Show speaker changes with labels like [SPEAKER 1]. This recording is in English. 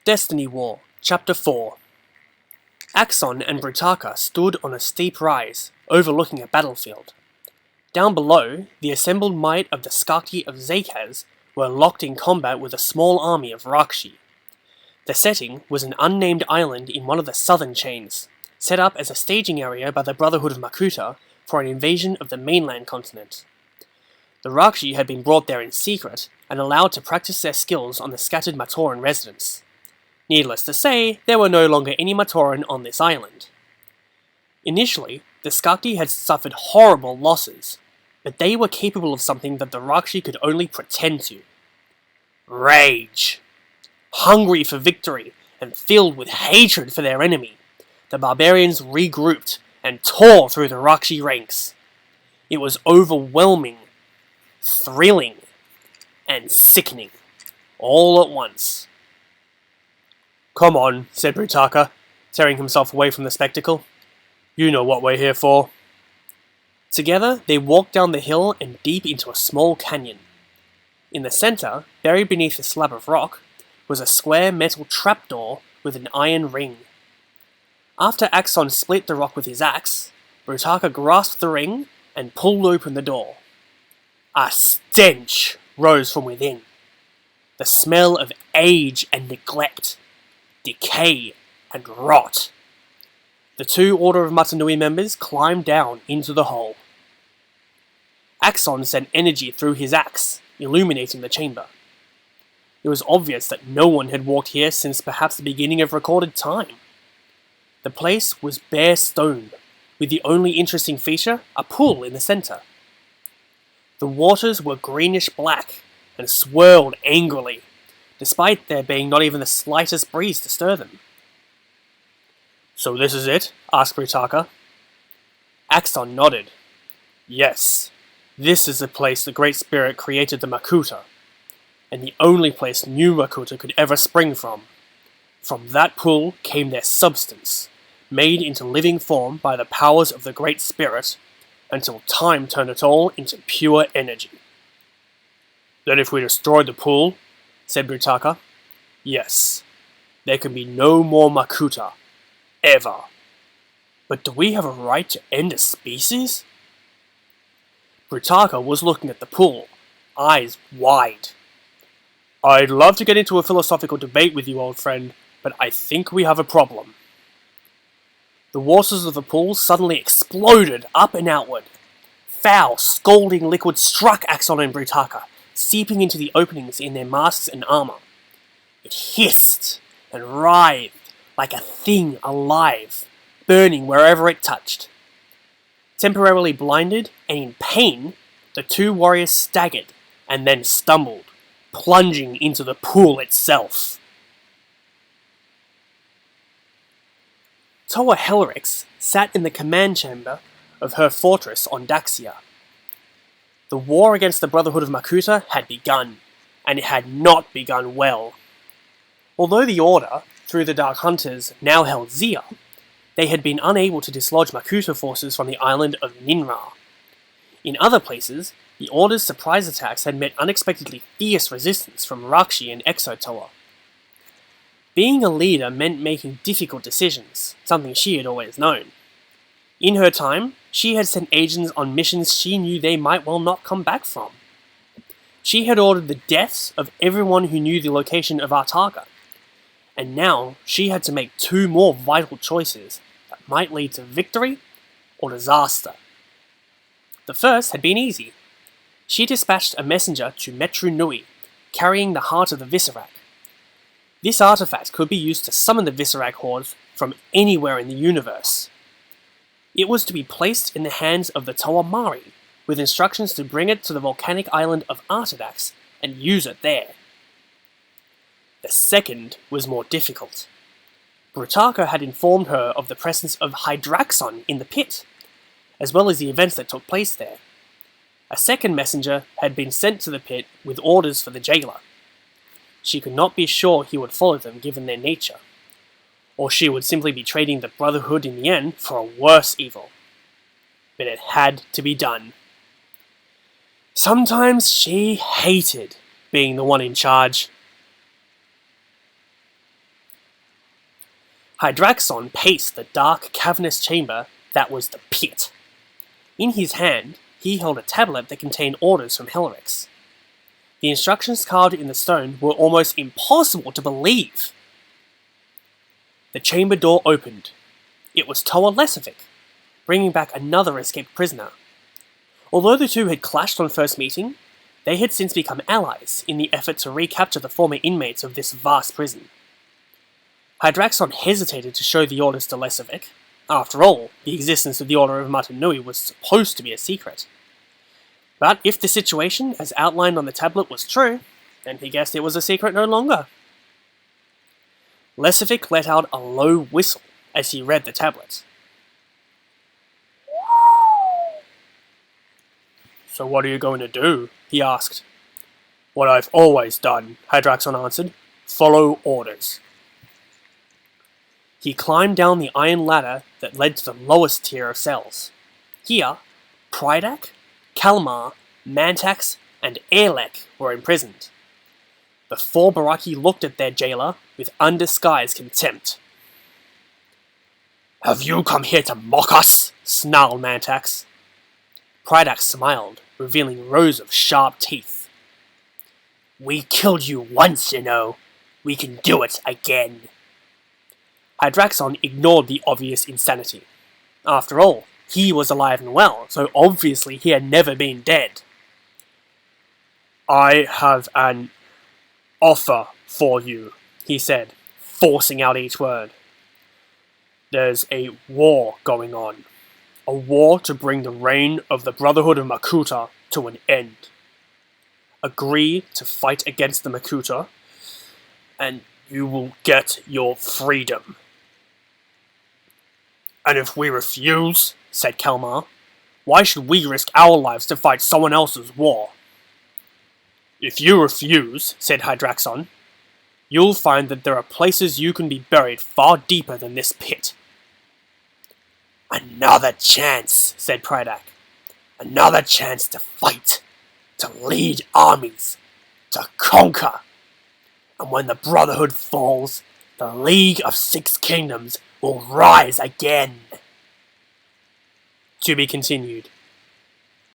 [SPEAKER 1] Destiny War, Chapter 4. Axonn and Brutaka stood on a steep rise, overlooking a battlefield. Down below, the assembled might of the Skakti of Zakaz were locked in combat with a small army of Rakshi. The setting was an unnamed island in one of the southern chains, set up as a staging area by the Brotherhood of Makuta for an invasion of the mainland continent. The Rakshi had been brought there in secret and allowed to practice their skills on the scattered Matoran residents. Needless to say, there were no longer any Matoran on this island. Initially, the Skakti had suffered horrible losses, but they were capable of something that the Rakshi could only pretend to. Rage. Hungry for victory and filled with hatred for their enemy, the barbarians regrouped and tore through the Rakshi ranks. It was overwhelming, thrilling, and sickening, all at once. "Come on," said Brutaka, tearing himself away from the spectacle. "You know what we're here for." Together, they walked down the hill and deep into a small canyon. In the center, buried beneath a slab of rock, was a square metal trapdoor with an iron ring. After Axonn split the rock with his axe, Brutaka grasped the ring and pulled open the door. A stench rose from within. The smell of age and neglect, decay and rot. The two Order of Matanui members climbed down into the hole. Axonn sent energy through his axe, illuminating the chamber. It was obvious that no one had walked here since perhaps the beginning of recorded time. The place was bare stone, with the only interesting feature a pool in the center. The waters were greenish black and swirled angrily, despite there being not even the slightest breeze to stir them. "So this is it?" asked Brutaka. Axonn nodded. "Yes, this is the place the Great Spirit created the Makuta, and the only place new Makuta could ever spring from. From that pool came their substance, made into living form by the powers of the Great Spirit, until time turned it all into pure energy." "Then if we destroy the pool," said Brutaka, "yes, there can be no more Makuta, ever. But do we have a right to end a species?" Brutaka was looking at the pool, eyes wide. "I'd love to get into a philosophical debate with you, old friend, but I think we have a problem." The waters of the pool suddenly exploded up and outward. Foul, scalding liquid struck Axonn and Brutaka, seeping into the openings in their masks and armor. It hissed and writhed like a thing alive, burning wherever it touched. Temporarily blinded and in pain, the two warriors staggered and then stumbled, plunging into the pool itself. Toa Helrix sat in the command chamber of her fortress on Daxia. The war against the Brotherhood of Makuta had begun, and it had not begun well. Although the Order, through the Dark Hunters, now held Zia, they had been unable to dislodge Makuta forces from the island of Ninra. In other places, the Order's surprise attacks had met unexpectedly fierce resistance from Rakshi and Exotoa. Being a leader meant making difficult decisions, something she had always known. In her time, she had sent agents on missions she knew they might well not come back from. She had ordered the deaths of everyone who knew the location of Artaga, and now she had to make two more vital choices that might lead to victory or disaster. The first had been easy. She dispatched a messenger to Metru Nui, carrying the heart of the Viserak. This artifact could be used to summon the Viserak hordes from anywhere in the universe. It was to be placed in the hands of the Tawamari, with instructions to bring it to the volcanic island of Artidax and use it there. The second was more difficult. Brutaka had informed her of the presence of Hydraxon in the pit, as well as the events that took place there. A second messenger had been sent to the pit with orders for the jailer. She could not be sure he would follow them given their nature, or she would simply be trading the Brotherhood in the end for a worse evil. But it had to be done. Sometimes she hated being the one in charge. Hydraxon paced the dark, cavernous chamber that was the pit. In his hand, he held a tablet that contained orders from Helrix. The instructions carved in the stone were almost impossible to believe. The chamber door opened. It was Toa Lesovic, bringing back another escaped prisoner. Although the two had clashed on first meeting, they had since become allies in the effort to recapture the former inmates of this vast prison. Hydraxon hesitated to show the orders to Lesovic. After all, the existence of the Order of Matanui was supposed to be a secret. But if the situation, as outlined on the tablet, was true, then he guessed it was a secret no longer. Lesovic let out a low whistle as he read the tablet. "So what are you going to do?" he asked. "What I've always done," Hydraxon answered. "Follow orders." He climbed down the iron ladder that led to the lowest tier of cells. Here, Prydak, Kalmar, Mantax, and Airlek were imprisoned. The four Baraki looked at their jailer with undisguised contempt. "Have you come here to mock us?" snarled Mantax. Prydak smiled, revealing rows of sharp teeth. "We killed you once, you know. We can do it again." Hydraxon ignored the obvious insanity. After all, he was alive and well, so obviously he had never been dead. "I have an offer for you," he said, forcing out each word. "There's a war going on. A war to bring the reign of the Brotherhood of Makuta to an end. Agree to fight against the Makuta, and you will get your freedom." "And if we refuse," said Kalmar, "why should we risk our lives to fight someone else's war?" "If you refuse," said Hydraxon, "you'll find that there are places you can be buried far deeper than this pit." "Another chance," said Prydak. "Another chance to fight, to lead armies, to conquer. And when the Brotherhood falls, the League of Six Kingdoms will rise again." To be continued.